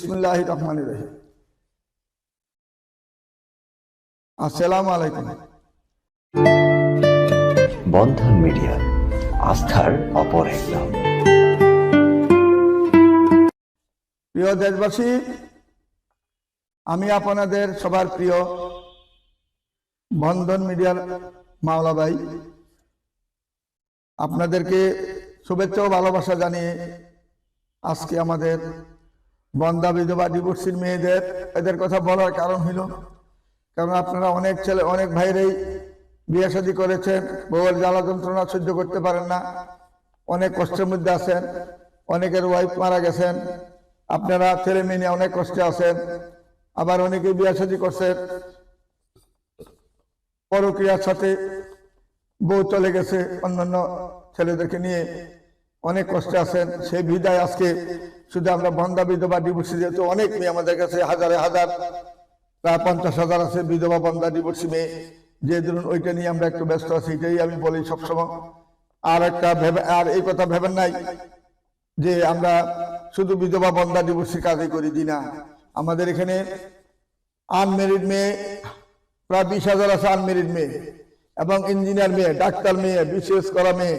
বিসমিল্লাহির রহমানির রহিম। আসসালামু আলাইকুম। বন্ধন মিডিয়া, আস্থার অপর এক নাম। প্রিয় দেশবাসী, আমি আপনাদের সবার প্রিয় বন্ধন মিডিয়ার মাওলা ভাই, আপনাদেরকে শুভেচ্ছা ও ভালোবাসা জানিয়ে আজকে আমাদের বন্ধা বিধবা ডিভোর্সির মেয়েদের এদের কথা বলার কারণ হইল, কারণ আপনারা অনেক ছেলে অনেক ভাইরাই বিয়ে শাদী করেছেন, বউয়ের জ্বালা যন্ত্রণা সহ্য করতে পারেন না, অনেক কষ্টের মধ্যে আছেন, অনেকের ওয়াইফ মারা গেছেন, আপনারা ছেলে মেয়ে নিয়ে অনেক কষ্টে আছেন, আবার অনেকে বিয়ে শাদী করছেন, পরক্রিয়ার সাথে বউ চলে গেছে অন্যান্য ছেলেদেরকে নিয়ে অনেক কষ্টে আছেন। সেই বিদায় আজকে শুধু আমরা বন্ধা বিধবা ডিভোর্সি, যেহেতু অনেক মেয়ে আমাদের কাছে হাজারে হাজার প্রায় 50,000 আছে বিধবা বন্ধা ডিভোর্সি মেয়ে, যে ধরুন ওইটা নিয়ে আমরা একটু ব্যস্ত আছি, এটাই আমি বলি সবসময়। আর এই কথা ভেবেন নাই যে আমরা শুধু বিধবা বন্ধা ডিভোর্সি কাজই করি, দিই না। আমাদের এখানে আনমেরিড মেয়ে প্রায় 20,000 আছে, আনমেরিড মেয়ে এবং ইঞ্জিনিয়ার মেয়ে, ডাক্তার মেয়ে, বিসিএস করা মেয়ে,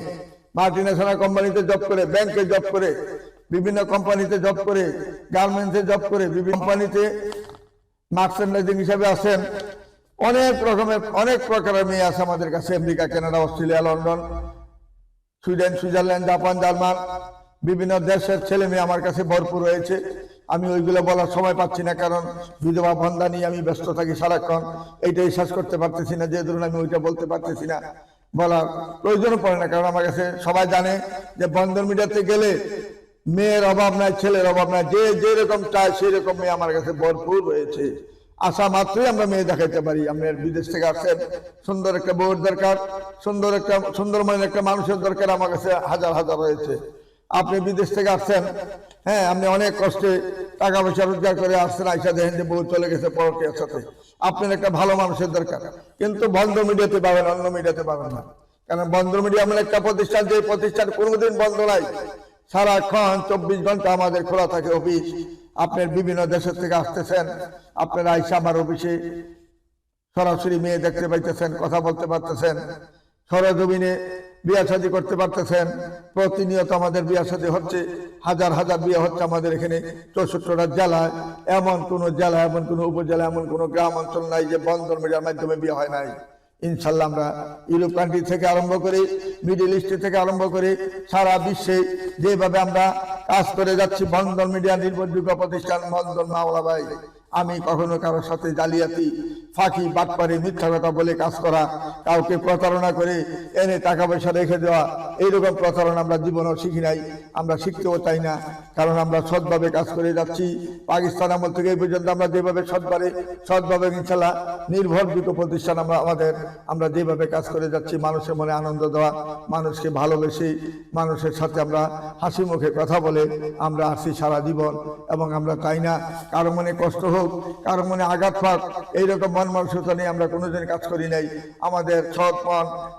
মাল্টিন্যাশনাল কোম্পানিতে জব করে, ব্যাংকে জব করে, বিভিন্ন কোম্পানিতে জব করে, গার্মেন্টসে জব করে, বিভিন্ন কোম্পানিতে মার্চেন্ডাইজিং হিসাবে আছেন। অনেক রকমের অনেক প্রকারের মেয়ে আছে আমাদের কাছে, America, Canada, Australia, London, Sweden, Switzerland, Japan, German, বিভিন্ন দেশের ছেলে মেয়ে আমার কাছে ভরপুর রয়েছে। আমি ওইগুলো বলার সময় পাচ্ছি না, কারণ বিধবা বন্ধা নিয়ে আমি ব্যস্ত থাকি সারাক্ষণ, এইটাই শেষ করতে পারতেছি না, যে ধরুন আমি ওইটা বলতে পারতেছি না, বলার প্রয়োজনও পড়ে না। কারণ আমার কাছে সবাই জানে যে বন্ধন মিডিয়াতে গেলে মেয়ের অভাব নাই, ছেলের অভাব নাই, যে যেরকম চায় সেই রকম মেয়ে আমার কাছে ভরপুর রয়েছে। আসা মাত্রই আমরা মেয়ে দেখাইতে পারি। আপনার বিদেশ থেকে আসছেন, সুন্দর একটা বউয়ের দরকার, সুন্দরময় একটা মানুষের দরকার, আমার কাছে হাজার হাজার রয়েছে। আপনি বিদেশ থেকে আসছেন, হ্যাঁ, আপনি অনেক কষ্টে টাকা পয়সা রোজগার করে আসছেন, আইসা দেখেন যে বউ চলে গেছে পরকীয়ার সাথে, আপনার একটা ভালো মানুষের দরকার। কিন্তু বন্ধ মিডিয়াতে পাবেন, অন্য মিডিয়াতে পাবেন না। কারণ বন্ধ মিডিয়া এমন একটা প্রতিষ্ঠান, যে প্রতিষ্ঠান কোনোদিন বন্ধ নাই, সারাক্ষণ 24 ঘন্টা আমাদের খোলা থাকে অফিস। আপনার বিভিন্ন দেশের থেকে আসতেছেন, আপনারা আইসা আমার অফিসে সরাসরি মেয়ে দেখতে পাইতেছেন, কথা বলতে পারতেছেন, সরজমিনে বিয়ে শাদী করতে পারতেছেন। প্রতিনিয়ত আমাদের বিয়ে শাদী হচ্ছে, হাজার হাজার বিয়ে হচ্ছে আমাদের এখানে 64টা জেলায়। এমন কোন জেলা, এমন কোন উপজেলা, এমন কোন গ্রাম অঞ্চল নাই যে বন্ধন মিডিয়ার মাধ্যমে বিয়ে হয় নাই। ইনশাল্লাহ আমরা ইউরোপ কান্ট্রি থেকে আরম্ভ করে, মিডিল ইস্ট থেকে আরম্ভ করে সারা বিশ্বে যেভাবে আমরা কাজ করে যাচ্ছি, বন্ধন মিডিয়া নির্ভরযোগ্য প্রতিষ্ঠান বন্ধন মাওলা ভাই। আমি কখনো কারোর সাথে জালিয়াতি, ফাঁকি, বাটপারি, মিথ্যা কথা বলে কাজ করা, কাউকে প্রতারণা করে এনে টাকা পয়সা রেখে দেওয়া, এইরকম প্রতারণা আমরা জীবনেও শিখি নাই, আমরা শিখতেও চাই না। কারণ আমরা সৎভাবে কাজ করে যাচ্ছি। পাকিস্তান আমল থেকে এই পর্যন্ত আমরা যেভাবে সৎভাবে ইনশাল্লাহ নির্ভরযোগ্য প্রতিষ্ঠান আমরা যেভাবে কাজ করে যাচ্ছি, মানুষের মনে আনন্দ দেওয়া, মানুষকে ভালোবেসে, মানুষের সাথে আমরা হাসি মুখে কথা বলে আমরা আসি সারা জীবন। এবং আমরা চাই না কারো মনে কষ্ট হোক, কারো মনে আঘাত পাক, এইরকম মন মানসিকতা নিয়ে আমরা কোনোদিন কাজ করি নাই। আমাদের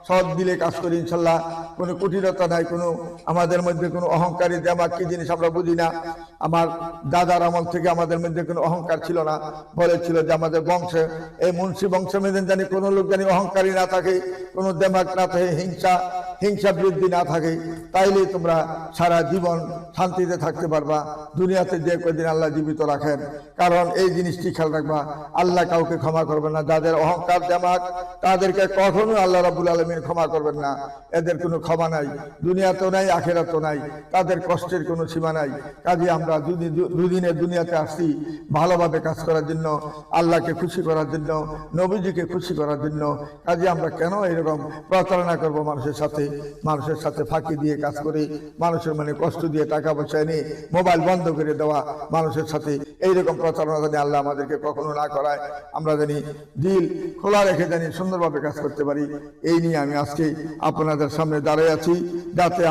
সৎ দিলে কাজ করি ইনশাল্লাহ। কোনো কুটিরতা নাই, কোনো আমাদের মধ্যে কোনো অহংকারী দেমাক কি জিনিস আমরা বুঝি না। আমার দাদার আমল থেকে আমাদের মধ্যে কোনো অহংকার ছিল না। বলেছিল যে আমাদের বংশে, এই মুন্সি বংশের মধ্যে জানি কোনো লোক জানি অহংকারী না থাকে, কোনো দেমাক না থাকে, হিংসা বৃদ্ধি না থাকে, তাইলে তোমরা সারা জীবন শান্তিতে থাকতে পারবা, দুনিয়াতে যে কদিন আল্লাহ জীবিত রাখেন। কারণ এই জিনিসটি খেয়াল রাখবা, আল্লাহ কাউকে ক্ষমা করবেন না। যাদের অহংকার দেমাক, তাদেরকে কখনো আল্লাহ রাব্বুল আলামিন ক্ষমা করবেন না। এদের কোনো ক্ষমা নাই, দুনিয়াতেও নাই, আখিরাতেও নাই। তাদের কষ্টের কোনো সীমা নাই। কাজে আমরা দুদিনের দুনিয়াতে আসছি ভালোভাবে কাজ করার জন্য, আল্লাহকে খুশি করার জন্য, নবীজিকে খুশি করার জন্য। কাজে আমরা কেন এরকম প্রতারণা করব মানুষের সাথে ফাঁকি দিয়ে কাজ করে, মানুষের মানে কষ্ট দিয়ে টাকা পয়সা এনে মোবাইল বন্ধ করে দেওয়া, মানুষের সাথে এইরকম প্রতারণা জানি আল্লাহ আমাদেরকে কখনো না করায়। আমরা জানি দিল খোলা রেখে জানি সুন্দরভাবে কাজ করতে পারি। এই নিয়ে আমি আজকে আপনাদের সামনে দাঁড়িয়ে আছি, যাতে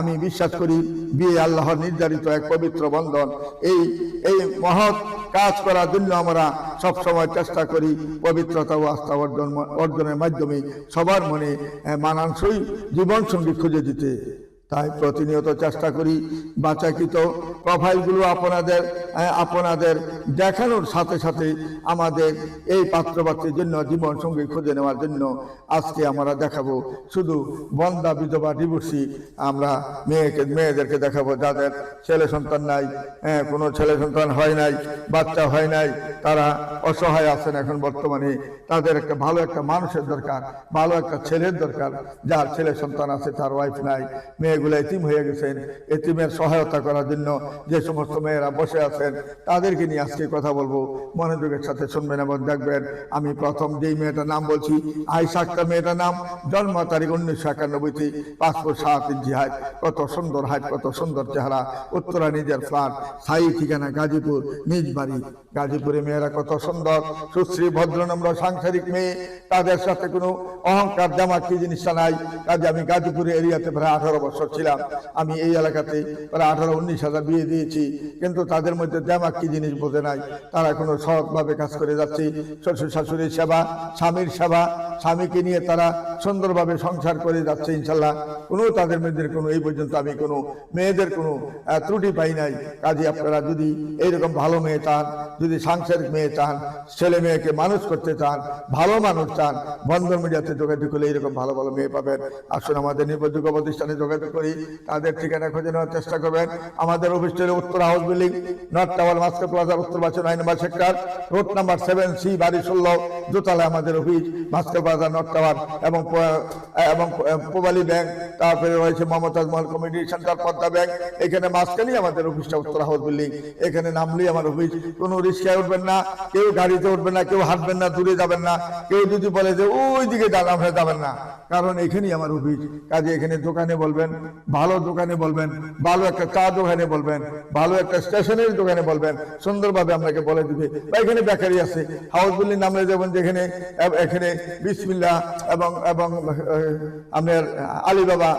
আমি বিশ্বাস করি বিয়ে আল্লাহর নির্ধারিত এক পবিত্র বন্ধন। এই মহৎ কাজ করার জন্য আমরা সবসময় চেষ্টা করি পবিত্রতা ও আস্থা অর্জনের মাধ্যমে সবার মনে মানানসই জীবন সঙ্গী খুঁজে দিতে। তাই প্রতিনিয়ত চেষ্টা করি বাছাইকৃত প্রোফাইলগুলো আপনাদের দেখানোর সাথে সাথে আমাদের এই পাত্রপাত্রের জন্য জীবন সঙ্গী খুঁজে নেওয়ার জন্য আজকে আমরা দেখাবো শুধু বন্ধা বিধবা ডিভোর্সি আমরা মেয়েদেরকে দেখাবো যাদের ছেলে সন্তান নাই, কোনো ছেলে সন্তান হয় নাই, বাচ্চা হয় নাই, তারা অসহায় আছেন এখন বর্তমানে, তাদের একটা ভালো একটা মানুষের দরকার, ভালো একটা ছেলের দরকার, যার ছেলে সন্তান আছে তার ওয়াইফ নাই, মেয়েগুলো এতিম হয়ে গেছেন, এতিমের সহায়তা করার জন্য যে সমস্ত মেয়েরা বসে আছেন তাদেরকে নিয়ে আজকে কথা বলবো। মনোযোগের সাথে শুনবেন এবং দেখবেন। আমি প্রথম যেই মেয়েটার নাম বলছি আয়েশা আক্তার মেয়েটার নাম, জন্ম তারিখ 1991-তে, পাসপোর্ট 7 ইঞ্চি হাইট, কত সুন্দর হাইট, কত সুন্দর চেহারা, উত্তরা নিজের ফ্ল্যাট, স্থায়ী ঠিকানা গাজীপুর, নিজ বাড়ি গাজীপুরে। মেয়েরা কত সুন্দর, সুশ্রী, ভদ্রনম্র, সাংসারিক মেয়ে, তাদের সাথে কোনো অহংকার জামা কি জিনিসটা নাই। কাজে আমি গাজীপুরে এরিয়াতে প্রায় 18 বছর ছিলাম, আমি এই এলাকাতে প্রায় 18-19 হাজার বিয়ে দিয়েছি, কিন্তু তাদের মধ্যে জামা কি জিনিস বোঝে নাই। তারা কোনো সৎভাবে কাজ করে যাচ্ছে, শ্বশুর শাশুড়ির সেবা, স্বামীর সেবা, স্বামীকে নিয়ে তারা সুন্দরভাবে সংসার করে যাচ্ছে ইনশাল্লাহ। কোনো তাদের মধ্যে কোনো এই পর্যন্ত আমি কোনো মেয়েদের কোনো ত্রুটি পাই নাই। কাজে আপনারা যদি এইরকম ভালো মেয়ে চান, যদি সাংসারিক মেয়ে চান, ছেলে মেয়েকে মানুষ করতে চান, ভালো মানুষ চান, বন্ধন মিডিয়াতে যোগাযোগ করলে এইরকম ভালো ভালো মেয়ে পাবেন। আসুন আমাদের নির্ভরযোগ্য প্রতিষ্ঠানে যোগাযোগ করি, তাদের ঠিকানা খুঁজে নেওয়ার চেষ্টা করবেন। আমাদের অফিস উত্তর house building, north tower, master প্লাজার উত্তর পাশে 9 নম্বর সেক্টর, রোড নাম্বার 7C, বাড়ি 16, দোতলায় আমাদের office, master plaza, north tower এবং পোবালি ব্যাংক, তারপরে রয়েছে Mumtaz Mahal community centre, Padma bank, এখানে মাঝখানেই আমাদের অফিসটা, উত্তর হাউস বিল্ডিং। এখানে নামলেই আমার অফিস। কোনো রিক্সায় উঠবেন না, কেউ গাড়িতে উঠবেন না, কেউ হাঁটবেন না, দূরে যাবেন না, কেউ যদি বলে যে ওই দিকে আপনারা যাবেন না, কারণ এখানেই আমার অফিস। কাজে এখানে দোকানে বলবেন, ভালো দোকানে বলবেন, ভালো একটা চা দোকানে বলবেন, ভালো একটা স্টেশনের দোকানে বলবেন, সুন্দরভাবে আপনাকে বলে দিবে। বা এখানে বেকারি আছে, হাউস বিল্ডিং নামলে যাবেন যেখানে, এখানে বিসমিল্লাহ এবং আপনার আলিবাবা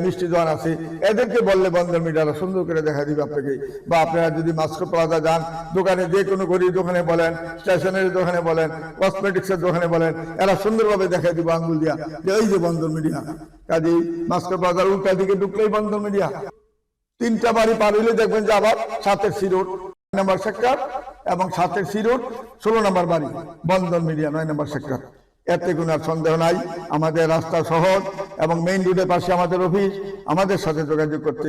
মিষ্টি দোকান আছে, এদেরকে বললে বন্ধন মিডিয়ারা সুন্দর করে দেখা দিবে আপনাকে। বা আপনারা যদি মাস্টার প্লাজা যান, দোকানে যে কোনো গরিব দোকানে বলেন, স্টেশনের দোকানে বলেন, কসমেটিক্সের দোকানে বলেন, এরা সুন্দরভাবে দেখা দিব আঙ্গুল দিয়া যে এই যে বন্ধন মিডিয়া। কাজেই মাস্টার প্লাজার উল্টা দিকে ঢুকলেই বন্ধন মিডিয়া। 3টা বাড়ি পার হইলে দেখবেন যে আবার 7C রোড 9 নম্বর সেক্টর এবং 7C রোড 16 নম্বর বাড়ি, বন্ধন মিডিয়া 9 নম্বর সেক্টর। এতে কোনো আর সন্দেহ নাই। আমাদের রাস্তা সহজ এবং মেইন রোডের পাশে আমাদের অফিস। আমাদের সাথে যোগাযোগ করতে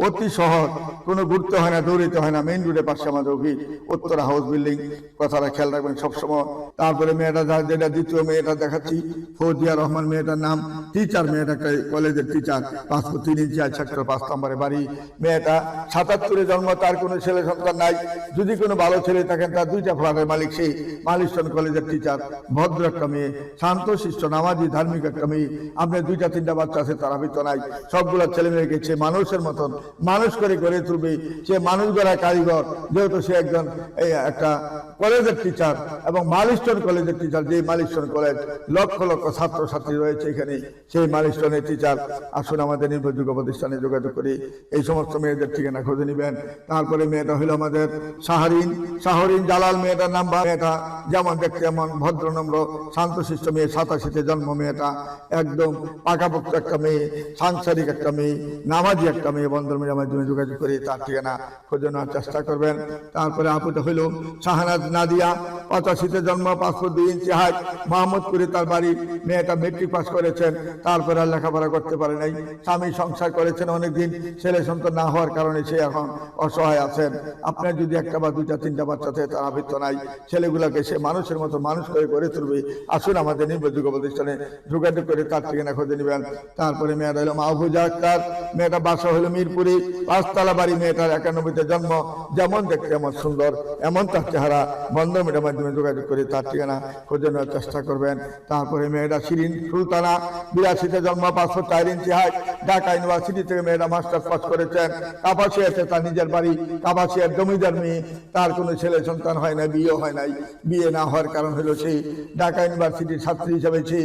অতি সহজ, কোনো ঘুরতে হয় না, দৌড়িতে হয় না। মেইন রোডের পাশে আমাদের অফিস, উত্তরা হাউস বিল্ডিং। কথাটা খেয়াল রাখবেন সবসময়। তারপরে মেয়েটা যেটা দ্বিতীয় মেয়েটা দেখাচ্ছি, ফৌজিয়া রহমান মেয়েটার নাম, টিচার, মেয়েটা কলেজের টিচার, পাসপোর্ট 3 ইঞ্চি, সেক্টর 5 নম্বরে বাড়ি। মেয়েটা 77-এ জন্ম, তার কোনো ছেলে সন্তান নাই। যদি কোনো ভালো ছেলে থাকেন, তার 2টা ফ্ল্যাটের মালিক, সেই মালিশন কলেজের টিচার, ভদ্র একটা মেয়ে, শান্ত শিষ্ট, নামাজি, ধার্মিক একটা মেয়ে। আপনার 2-3টা বাচ্চা আছে, তারা ভিতর নাই। সবগুলো ছেলে মেয়েকে সে মানুষের মতন মানুষ করে গড়ে তুলবে। সে মানুষ গড়া কারিগর, যেহেতু সে একজন একটা কলেজের টিচার এবং মালিশন কলেজের টিচার। যে মালিশন কলেজ লক্ষ লক্ষ ছাত্রছাত্রী রয়েছে এখানে, সেই মালিশনের টিচার। আসুন আমাদের নির্ভরযোগ্য প্রতিষ্ঠানে যোগাযোগ করি, এই সমস্ত মেয়েদের ঠিকানা খুঁজে নেবেন। তারপরে মেয়েটা হলো আমাদের শাহরিন জালাল, মেয়েটার নাম। মেয়েটা যেমন দেখতে এমন ভদ্রনম্র, শান্তশিষ্ট মেয়ে, 87-তে জন্ম। মেয়েটা একদম পাকাপোক্ত একটা মেয়ে, সাংসারিক একটা মেয়ে, নামাজি একটা মেয়ে। বন্ধন মিডিয়ার মাধ্যমে যোগাযোগ করে তার ঠিকানা খুঁজে নেওয়ার চেষ্টা করবেন। তারপরে আপুটা হইল শাহানাজ নাদিয়া, 85-তে জন্ম, পাসপোর্ট 2 ইঞ্চি হাইট, মোহাম্মদপুরে তার বাড়ি। মেয়েটা মেট্রিক পাস করেছেন, তারপরে আর লেখাপড়া করতে পারে নাই। স্বামী সংসার করেছেন অনেকদিন, ছেলে সন্তান না হওয়ার কারণে সে এখন অসহায় আছেন। আপনার যদি একটা বা 2-3টা বাচ্চা থাকে, তার আবৃত্ত নাই। ছেলেগুলোকে সে মানুষের মতো মানুষ করে গড়ে তুলবে। আসুন আমাদের নির্ভরযোগ্য প্রতিষ্ঠানে যোগাযোগ করে তার ঠিকানা খুঁজে নেবেন। তারপরে মেয়েটা হলো মাহফুজা আক্তার, মেয়েটা বাসা হলো মিরপুরে, 5 তলা বাড়ি। মেয়েটার 91-তে জন্ম, যেমন দেখতে এমন সুন্দর, এমন তার চেহারা। বন্ধন মিডিয়ার মাধ্যমে যোগাযোগ করে তার ঠিকানা খুঁজে নেওয়ার চেষ্টা করবেন। তারপরে মেয়েটা শিরিন সুলতানা, 82-তে জন্ম, 504 ইঞ্চি হাইট, ঢাকা ইউনিভার্সিটি থেকে মেয়েটা মাস্টার্স পাস করেছেন। কাপাসিয়াতে তার নিজের বাড়ি, কাপাসিয়ার জমিদার মেয়ে। তার কোনো ছেলে সন্তান হয় না, বিয়ে হয় নাই। বিয়ে না হওয়ার কারণ হলো সেই ঢাকা ইউনিভার্সিটির ছাত্রী হিসাবে সে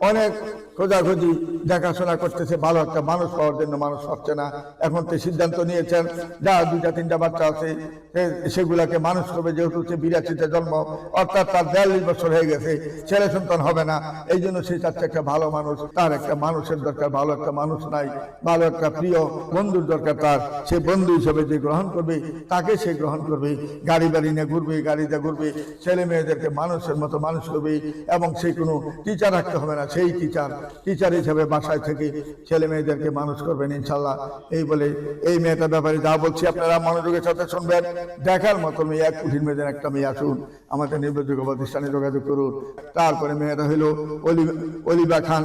অনেক খোঁজাখুঁজি দেখাশোনা করতেছে, ভালো একটা মানুষ পাওয়ার জন্য মানুষ পাচ্ছে না। এখন তো সিদ্ধান্ত নিয়েছেন যা 2-3টা বাচ্চা আছে সেগুলাকে মানুষ করবে, যেহেতু সে 82-তে জন্ম, অর্থাৎ তার 42 বছর হয়ে গেছে, ছেলে সন্তান হবে না। এই জন্য সে চাচ্ছে একটা ভালো মানুষ, তার একটা মানুষের দরকার, ভালো একটা মানুষ নাই, ভালো একটা প্রিয় বন্ধুর দরকার তার। সে বন্ধু হিসেবে যে গ্রহণ করবে তাকে সে গ্রহণ করবে, গাড়ি বাড়ি নিয়ে ঘুরবে, গাড়িতে ঘুরবে, ছেলে মেয়েদেরকে মানুষের মতো মানুষ করবে। এবং সে কোনো টিচার রাখতে হবে না, সেই টিচার হিসেবে বাসায় থেকে ছেলে মেয়েদেরকে মানুষ করবেন ইনশাল্লাহ। এই বলে এই মেয়েটার ব্যাপারে যা বলছি আপনারা মনোযোগের সাথে শুনবেন। দেখার মতো মেয়ে, 1 কোটির মেয়েদের একটা মেয়ে। আসুন আমাদের নির্ভরযোগ্য প্রতিষ্ঠানে যোগাযোগ করুন। তারপরে মেয়েটা হইল অলিভা খান।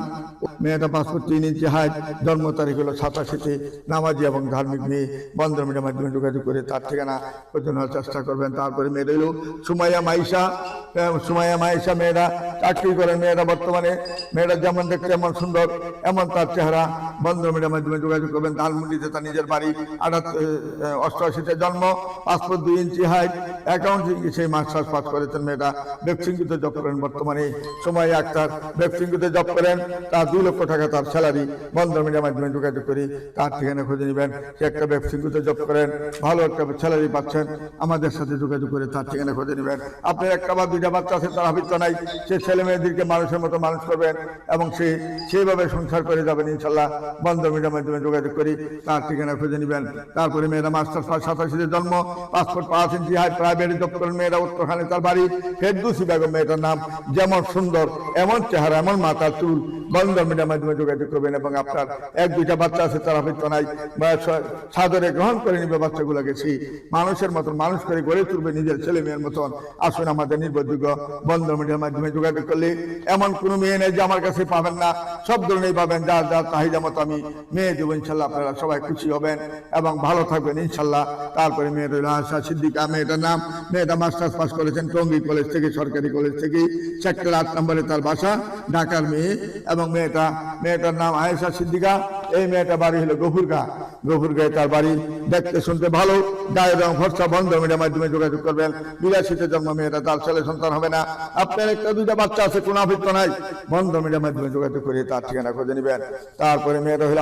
মেয়েটা 5 ফুট 3 ইঞ্চি হাইট, জন্ম তারিখ হলো 87-তে, নামাজি এবং ধার্মিক মেয়ে। বন্ধন মিডিয়ার মাধ্যমে যোগাযোগ করে তার ঠিকানা পর্যন্ত চেষ্টা করবেন। তারপরে মেয়েটা হইল সুমাইয়া মাইশা। মেয়েরা চাকরি করেন, মেয়েরা বর্তমানে মেয়েরা যেমন দেখতে এমন সুন্দর, এমন তার চেহারা। বন্ধন মিডিয়ার মাধ্যমে যোগাযোগ করবেন। ধানমন্ডিতে তার নিজের বাড়ি, 88-তে জন্ম, 5 ফুট 2 ইঞ্চি হাইট, অ্যাকাউন্টিং সেই মাস্টার্স পাস করেছেন। মেয়েটা বেক্সিংকুতে জব করেন বর্তমানে। সুমাইয়া আক্তার বেক্সিংকুতে জব করেন, তার 2 লক্ষ টাকা তার স্যালারি। বন্ধন মিডিয়ার মাধ্যমে যোগাযোগ করি তার ঠিকানা খুঁজে নেবেন। সে একটা বেক্সিংকুতে জব করেন, ভালো একটা স্যালারি পাচ্ছেন। আমাদের সাথে যোগাযোগ করে তার ঠিকানা খুঁজে নেবেন। আপনার 1টা বা 2টা বাচ্চা আছে, তার হাবিত্য নাই, সে ছেলে মেয়েদেরকে মানুষের মতো মানুষ করবেন এবং সে সেইভাবে সংসার করে যাবেন ইনশাল্লাহ। বন্ধন মিডিয়ার মাধ্যমে যোগাযোগ করি তার ঠিকানা খুঁজে নেবেন। তারপরে মেয়েরা মাস্টার্স পাস, 87-তে জন্ম, 5 ফুট 5 ইঞ্চি হাইট, প্রাইভেট জব করেন। মেয়েরা উত্তরখানে তার বাড়ি। ফেরদৌসী বেগম মেয়েটার নাম। যেমন সুন্দর, এমন চেহারা, এমন মাথা চুল। বন্ধন মিডিয়ার মাধ্যমে যোগাযোগ করবেন। এবং আপনার 1-2টা বাচ্চা আছে, তার হাবিত্য নাই, সাদরে গ্রহণ করে নিবে বাচ্চাগুলোকে, সে মানুষের মতন মানুষ করে গড়ে তুলবে, নিজের ছেলে মেয়ের মতন। আসুন আমাদের নির্ভরযোগ্য বন্ধন মিডিয়ার মাধ্যমে যোগাযোগ করলে এমন কোনো মেয়ে নেই যে আমার কাছে পাবেন না, সব ধরনের পাবেন। যার যার চাহিদা মতো আমি মেয়ে দেবো ইনশাল্লাহ। আপনারা সবাই খুশি হবেন এবং ভালো থাকবেন ইনশাল্লাহ। তারপরে মেয়ের আশা সিদ্দিকা মেয়েটার নাম। মেয়েটা মাস্টার্স পাস করেছেন টঙ্গী কলেজ থেকে, সরকারি কলেজ থেকে, সেক্টর 8 নম্বরে তার বাসা, ঢাকার মেয়ে। এবং মেয়েটার নাম আয়েশা সিদ্দিকা। এই মেয়েটা বাড়ি হলো গফুরগাঁয়ে তার বাড়ি। দেখতে শুনতে ভালো, গায়ের রং ফর্সা। বন্ধন মিডিয়ার মাধ্যমে যোগাযোগ করবেন। 82-তে জন্ম মেয়েটা, তার ছেলে সন্তান হবে না। আপনার 1-2টা বাচ্চা আছে, কোনো আবৃত্ত নাই। বন্ধন মিডিয়ার মাধ্যমে যোগাযোগ করে তার ঠিকানা খুঁজে নেবেন। তারপরে মেয়েটা হলো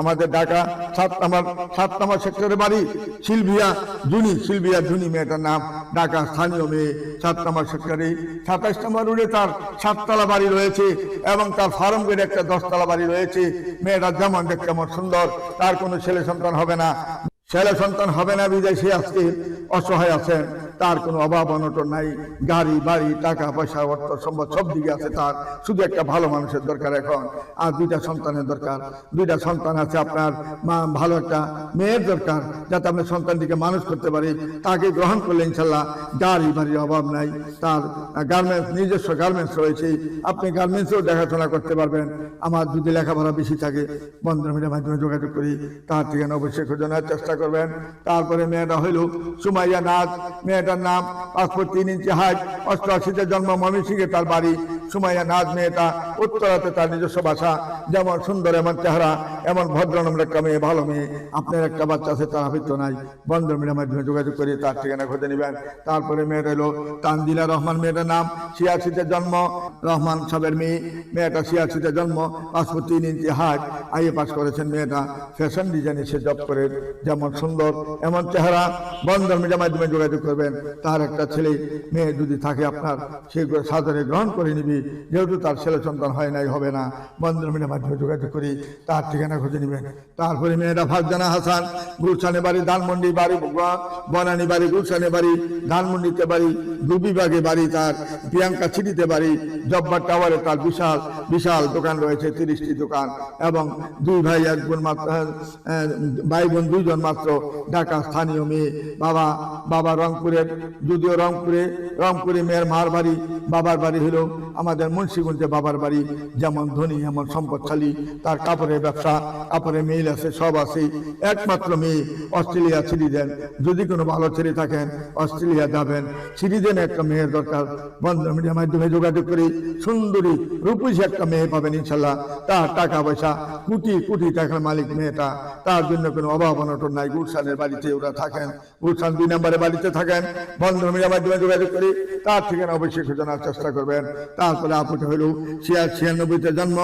আমাদের ঢাকা 7 নম্বর সেক্টরের বাড়ি, সিলভিয়া জুনি মেয়েটার নাম। ঢাকা স্থানীয় মেয়ে, 7 নম্বর সেক্টরে 27 নম্বর রোডে তার 7তলা বাড়ি রয়েছে এবং তার ফার্ম গেটে একটা 10তলা বাড়ি রয়েছে। মেয়েটা যেমন দেখতে এমন সুন্দর, তার কোনো ছেলে সন্তান হবে না বিদেশে আজকে অসহায় আছেন। তার কোনো অভাব অনটন নাই, গাড়ি বাড়ি টাকা পয়সা অর্থ সম্পদ সব দিকে আছে তার। শুধু একটা ভালো মানুষের দরকার এখন, আর 2টা সন্তানের দরকার। 2টা সন্তান আছে আপনার, ভালো একটা মেয়ের দরকার, যাতে আপনি সন্তানটিকে মানুষ করতে পারি। তাকে গ্রহণ করলে ইনশাল্লাহ গাড়ি বাড়ির অভাব নাই। তার নিজস্ব গার্মেন্টস রয়েছে, আপনি গার্মেন্টসেও দেখাশোনা করতে পারবেন। আমার যদি লেখাপড়া বেশি থাকে, বন্ধন মিডিয়ার মাধ্যমে যোগাযোগ করি তার ঠিকানা অবশ্যই খোঁজানোর চেষ্টা করবেন। তারপরে মেয়েটা হইল সুমাইয়া নাজ। মেয়েটার নাম, 5 ফুট 3 ইঞ্চি হাইট, 88-তে জন্ম, ময়মনসিংহে তার বাড়ি। সুমাইয়া নাজ মেয়েটা, উত্তরাতে তার নিজস্ব বাসা। যেমন সুন্দর, এমন চেহারা, এমন ভদ্রনম্র একটা মেয়ে, ভালো মেয়ে। আপনার 1টা বাচ্চা আছে, তার হাবিত্য নাই। বন্ধন মিডিয়ার মাধ্যমে যোগাযোগ করে তার ঠিকানা খুঁজে নেবেন। তারপরে মেয়েটা হলো তানজিলা রহমান। মেয়েটার নাম, 86-তে জন্ম, রহমান সাহেবের মেয়ে। মেয়েটা 86-তে জন্ম, 5 ফুট 3 ইঞ্চি হাইট, আইএ পাস করেছেন। মেয়েটা ফ্যাশন ডিজাইনে সে জব করে। যেমন সুন্দর, এমন চেহারা। বন্ধন মিডিয়ার মাধ্যমে যোগাযোগ করবেন। তার একটা ছেলে মেয়ে যদি থাকে আপনার, সেগুলো সাদরে গ্রহণ করে নিবি, যেহেতু তার ছেলে সন্তান হবে না। বন্ধন মিডিয়ার মাধ্যমে যোগাযোগ করি তার ঠিকানা খুঁজে নেবেন। তারপরে মেয়েটা ফারজানা হাসান। গুলশানে বাড়ি, ধানমন্ডি বাড়ি, বনানী বাড়ি, গুলশানে বাড়ি, ধানমন্ডিতে বাড়ি, দুবিভাগে বাড়ি তার। প্রিয়াঙ্কা সিটিতে বাড়ি। জব্বার টাওয়ারে তার বিশাল দোকান রয়েছে, 30টি দোকান। এবং 2 ভাই 1 বোন মাত্র, ভাই বোন 2 জন মাত্র। ঢাকা স্থানীয় মেয়ে। বাবা রংপুরের, যদিও রংপুরে মেয়ের মার বাড়ি। বাবার বাড়ি হলো আমাদের মুন্সিগঞ্জে বাবার বাড়ি। যেমন ধনী এমন সম্পদশালী, তার কাপড়ের ব্যবসা, কাপড়ের মিল আছে, সব আছে। একমাত্র মেয়ে, অস্ট্রেলিয়া সিটিজেন। যদি কোনো ভালো ছেলে থাকেন, অস্ট্রেলিয়া যাবেন, সিটিজেন একটা মেয়ের দরকার। বন্ধন মিডিয়ার মাধ্যমে যোগাযোগ করি সুন্দরী রূপসী একটা মেয়ে পাবেন ইনশাল্লাহ। তার টাকা পয়সা কোটি টাকার মালিক মেয়েটা। তার জন্য কোনো অভাব অনটন নাই। গুলশানের বাড়িতে ওরা থাকেন, গুলশান 2 নম্বরে বাড়িতে থাকেন। বন্ধন মিডিয়ার মাধ্যমে যোগাযোগ করি তার ঠিকানা অবশ্যই খোঁজানোর চেষ্টা করবেন। তার তারপরে আপুটা হলো 96-তে জন্ম।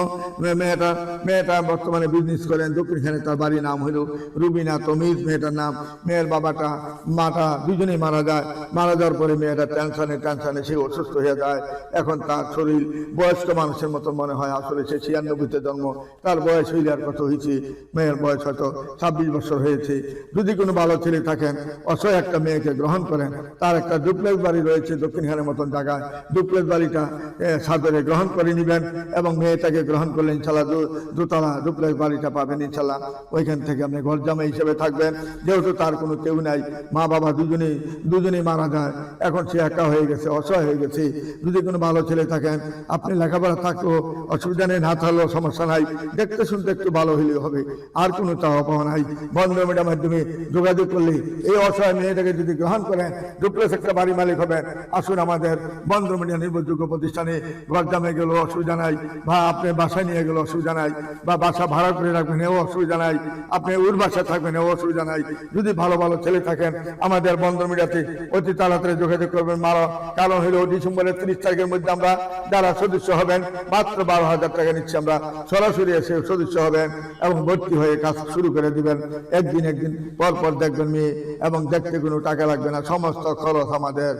মেয়েটা বর্তমানে বিজনেস করেন দক্ষিণখানে, তার বাড়ির নাম হলো রুবিনা তমিজ মেয়েটার নাম। মেয়ের মাটা দুজনেই মারা যায়। মারা যাওয়ার পরে মেয়েটা টেনশনে সে অসুস্থ হয়ে যায়। এখন তার শরীর বয়স্ক মানুষের মতো মনে হয়, আসলে সে 96-তে জন্ম, তার বয়স হইলে আর কত হয়েছে, মেয়ের বয়স হয়তো 26 বছর হয়েছে। যদি কোনো ভালো ছেলে থাকেন, অসহায় একটা মেয়েকে গ্রহণ করেন। তার একটা ডুপ্লেক্স বাড়ি রয়েছে দক্ষিণখানের মতন জায়গায়, ডুপ্লেক্স বাড়িটা সাদরে গ্রহণ করে নেবেন এবং মেয়েটাকে গ্রহণ করলে ইনশাল্লাহ দোতলা ডুপ্লেক্স বাড়িটা পাবেন ইনশাল্লাহ। ওইখান থেকে আপনি ঘর জামাই হিসেবে থাকবেন। যেহেতু তার কোনো কেউ নাই, মা বাবা দুজনেই মারা যায়, এখন সে একা হয়ে গেছে, অসহায় হয়ে গেছে। যদি কোনো ভালো ছেলে থাকেন, আপনি লেখাপড়া থাকলেও অসুবিধা নেই, না থাকলেও সমস্যা নাই, দেখতে শুনতে একটু ভালো হলেও হবে, আর কোনো চাওয়া পাওয়া নাই। বন্ধ মিডিয়ার মাধ্যমে যোগাযোগ করলে এই অসহায় মেয়েটাকে যদি গ্রহণ করেন, ডুপ্লেক্স একটা বাড়ি মালিক হবেন। আসুন আমাদের বন্ধ মিডিয়া নির্ভরযোগ্য প্রতিষ্ঠানে ঘর জামে গেলেও অসুবিধা নাই, বা আপনি বাসায় নিয়ে গেলেও অসুবিধা নাই, বা বাসা ভাড়া করে রাখবেন এও অসুবিধা নাই, আপনি ওর বাসায় থাকবেন এও অসুবিধা নাই। যদি ভালো ভালো ছেলে থাকেন, আমাদের বন্ধ মিডিয়াতে অতি তাড়াতাড়ি যোগাযোগ করবেন। কারণ হলো ডিসেম্বরের 30 তারিখের মধ্যে আমরা যারা সদস্য হবেন, মাত্র 12,000 টাকা নিচ্ছে, আমরা সরাসরি এসে সদস্য হবেন এবং ভর্তি হয়ে কাজ শুরু করে দিবেন। একদিন পর দেখবেন মেয়ে, এবং দেখতে কোনো টাকা লাগবে না, সমস্ত খরচ আমাদের,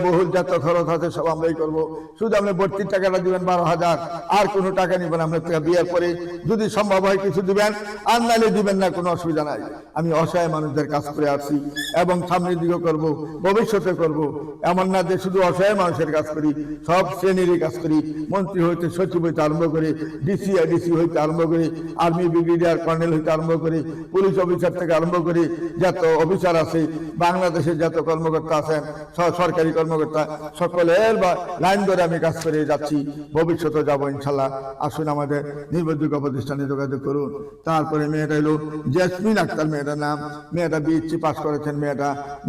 বহুল যত খরচ আছে সব আমরাই করবো। শুধু আপনি ভর্তির টাকাটা দিবেন 12,000, আর কোনো টাকা নিবেন আপনার থেকে। বিয়ের পরে যদি সম্ভব হয় কিছু দিবেন, আর নাহলে দিবেন না, কোনো অসুবিধা নাই। আমি অসহায় মানুষদের কাজ করে আসছি এবং সামনের দিকে করব, ভবিষ্যতে করব। এমন না যে শুধু অসহায় মানুষের কাজ করি, সব শ্রেণীরই কাজ করি। মন্ত্রী হইতে সচিব হইতে আরম্ভ করে, ডিসি হইতে আরম্ভ করে, আর্মি ব্রিগেডিয়ার কর্নেল হইতে আরম্ভ করে, পুলিশ অফিসার থেকে আরম্ভ করে, যত অফিসার আছে বাংলাদেশের, যত কর্মকর্তা আছেন, সরকারি কর্মকর্তা, সকলের লাইন ধরে আমি কাজ করে যাচ্ছি, ভবিষ্যতে যাবো ইনশাল্লাহ। আসুন আমাদের নির্ভরযোগ্য প্রতিষ্ঠানে যোগাযোগ করুন। তারপরে মেয়েটা হলো জেসমিন আক্তার মেয়েটার নাম। মেয়েটা বিএসসি পাস করেছেন।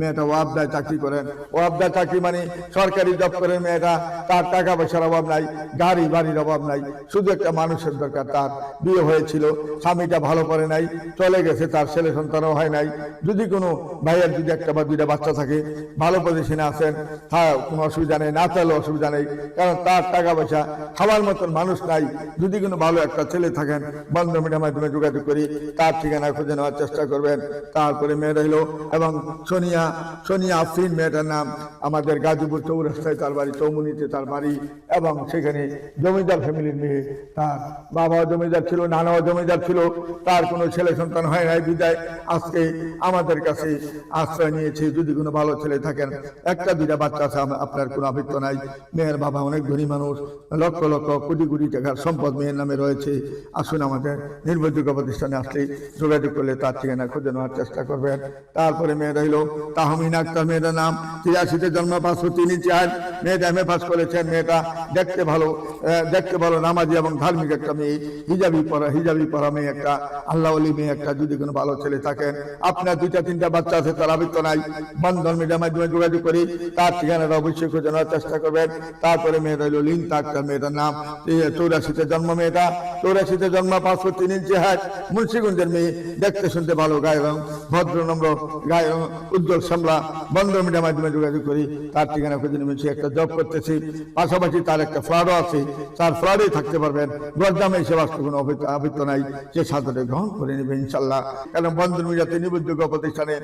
মেয়েটা ওয়াবদায় চাকরি করেন। ওয়াবদায় চাকরি মানে সরকারি জব করেন মেয়েটা। তার টাকা পয়সার অভাব নাই, গাড়ি বাড়ির অভাব নাই, শুধু একটা মানুষের দরকার। তার বিয়ে হয়েছিল, স্বামীটা ভালো করে নাই, চলে গেছে, তার ছেলে সন্তানও হয় নাই। যদি কোনো ভাইয়ের যদি একটা বা দুইটা বাচ্চা থাকে, ভালো পজিশনে আছেন, কোনো অসুবিধা নেই, না চাইলেও অসুবিধা নেই, কারণ তার টাকা পয়সা খাওয়ার মতন মানুষ নাই। যদি কোনো ভালো একটা ছেলে থাকেন, বন্ধ মিডিয়ার মাধ্যমে যোগাযোগ করি, তার ঠিকানা খুঁজে নেওয়ার চেষ্টা করবেন। তারপরে মেয়েটা হলো এবং সোনিয়া আফরিন মেয়েটার নাম। আমাদের গাজীপুর চৌরাস্তায় তার বাড়ি, চৌমুনিতে তার বাড়ি, এবং সেখানে জমিদার ফ্যামিলির মেয়ে। তার বাবাও জমিদার ছিল, নানাও জমিদার ছিল, তার কোনো ছেলে সন্তান হয় নাই, বিদায় আজকে আমাদের কাছে আশ্রয় নিয়েছে। যদি কোনো ভালো ছেলে থাকেন, একটা দুইটা বাচ্চা আছে, আপনার কোনো আবৃত্ত নাই। মেয়ের বাবা অনেক ধনী মানুষ, লক্ষ লক্ষ কোটি টাকার সম্পদ মেয়ের নামে রয়েছে। আসুন আমাদের নির্ভরযোগ্য প্রতিষ্ঠানে আসলে যোগাযোগ করলে তার ঠিকানা খুঁজে নেওয়ার চেষ্টা করবেন। তারপরে মেয়েরা হইল তাহমিনা আক্তার মেয়েটার নাম। 83-তে জন্ম, 503 ইঞ্চি হাইট। মেয়েটা MA পাস করেছেন। মেয়েটা দেখতে ভালো, নামাজি এবং ধার্মিক একটা মেয়ে, হিজাবি পরা মেয়ে একটা, আল্লাহওয়ালি মেয়ে একটা। যদি কোনো ভালো ছেলে থাকেন, আপনার 2-3টা বাচ্চা আছে, তার আবৃত্ত নাই, বন্ধন মিডিয়ার মাধ্যমে যোগাযোগ করি, তার ঠিকানাটা অবশ্যই খুঁজে নেওয়ার চেষ্টা করবেন। তারপরে মেয়েটা হইল লিনতা আক্তার মেয়েটার নাম। 84-তে জন্ম মেয়েটা, 84-তে জন্ম, 503 ইঞ্চি হাইট, মুন্সিগঞ্জের মেয়ে, দেখতে শুনতে ভালো, গায়ে রং ভদ্র, নম্র, গায়ে উজ্জ্বল সামলা। বন্ধন মিডিয়ার মাধ্যমে যোগাযোগ করি, তার ঠিকানা খুঁজে নেমেছি। একটা জব করতেছি, পাশাপাশি তার একটা ফ্ল্যাটও আছে, তার ফ্ল্যাটেই থাকতে পারবেন। গরদামে এসে বাস্তব কোনো আবৃত্ত নাই, সে সাদরে গ্রহণ করে নেবে ইনশাল্লাহ। কারণ বন্ধন মিডিয়াতে নির্ভরযোগ্য প্রতিষ্ঠানে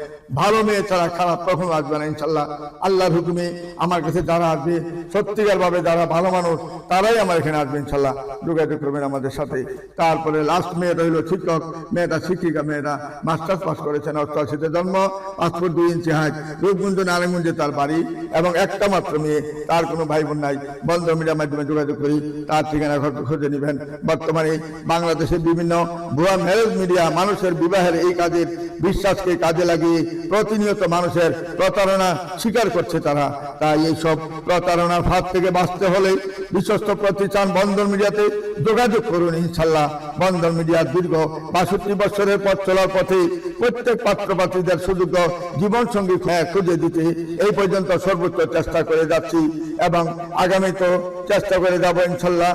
ভালো মেয়ে ছাড়া খারাপ কখনো আসবে না ইনশাল্লাহ। আল্লাহর হুকুমে আমার কাছে যারা আসবে, সত্যিকার ভাবে যারা ভালো মানুষ, তারাই আমার এখানে আসবে ইনশাল্লাহ। যোগাযোগ করবেন আমাদের সাথে। তারপরে লাস্ট মেয়েটা হইল শিক্ষক। মেয়েটা শিক্ষিকা, মেয়েটা মাস্টার্স পাস করেছেন। 88-তে জন্ম, 5 ফুট 2 ইঞ্চি হাইট, রূপগঞ্জ নারায়ণগঞ্জে তার বাড়ি, এবং একটা মাত্র মেয়ে, তার কোনো ভাই বোন নাই। বন্ধ মিডিয়ার মাধ্যমে যোগাযোগ করি, তার ঠিকানা খুঁজে নেবেন। বর্তমানে বাংলাদেশের বিভিন্ন ভুয়া ম্যারেজ মিডিয়া মানুষের বিবাহের এই কাজের বিশ্বাসকে কাজে লাগিয়ে প্রতিনিয়ত মানুষের প্রতারণা স্বীকার করছে তারা। তাই এইসব প্রতারণার ফাঁদ থেকে বাঁচতে হলে বিশ্বস্ত প্রতিষ্ঠান বন্ধন মিডিয়াতে যোগাযোগ করুন ইনশাল্লাহ। বন্ধন মিডিয়ার দীর্ঘ 62 বছরের পথ চলার পথে প্রত্যেক পাত্রপাত্রীদের সুযোগ্য জীবন সঙ্গী খুঁজে দিতে এই পর্যন্ত সর্বোচ্চ চেষ্টা করে যাচ্ছি, এবং আগামী তো চেষ্টা করে যাব ইনশাল্লাহ।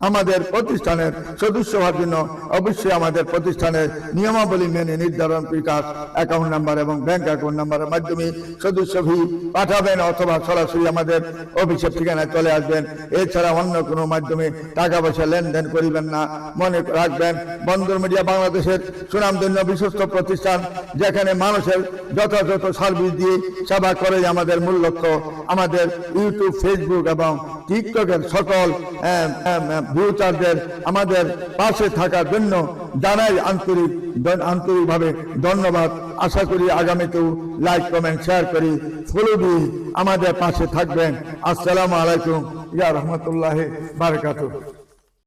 আমাদের প্রতিষ্ঠানের সদস্য হওয়ার জন্য অবশ্যই আমাদের প্রতিষ্ঠানের নিয়মাবলী মেনে নির্ধারণ বিকাশ অ্যাকাউন্ট নাম্বার এবং ব্যাংক অ্যাকাউন্ট নাম্বারের মাধ্যমে সদস্য ফি পাঠাবেন অথবা সরাসরি আমাদের অফিসের ঠিকানায় চলে আসবেন। এছাড়া অন্য কোনো মাধ্যমে টাকা পয়সা লেনদেন করিবেন না। মনে রাখবেন, বন্দর মিডিয়া বাংলাদেশের সুনামধন্য বিশ্বস্ত প্রতিষ্ঠান, যেখানে মানুষের যথাযথ সার্ভিস দিয়ে সেবা করেই আমাদের মূল লক্ষ্য। আমাদের ইউটিউব, ফেসবুক এবং টিকটকের সকল ভিউচারদের আমাদের পাশে থাকার জন্য জানাই আন্তরিকভাবে ধন্যবাদ। আশা করি আগামীতেও লাইক, কমেন্ট, শেয়ার করি ফলো দিয়ে আমাদের পাশে থাকবেন। আসসালামু আলাইকুম ইয়া রহমতুল্লাহি বারাকাতুহু।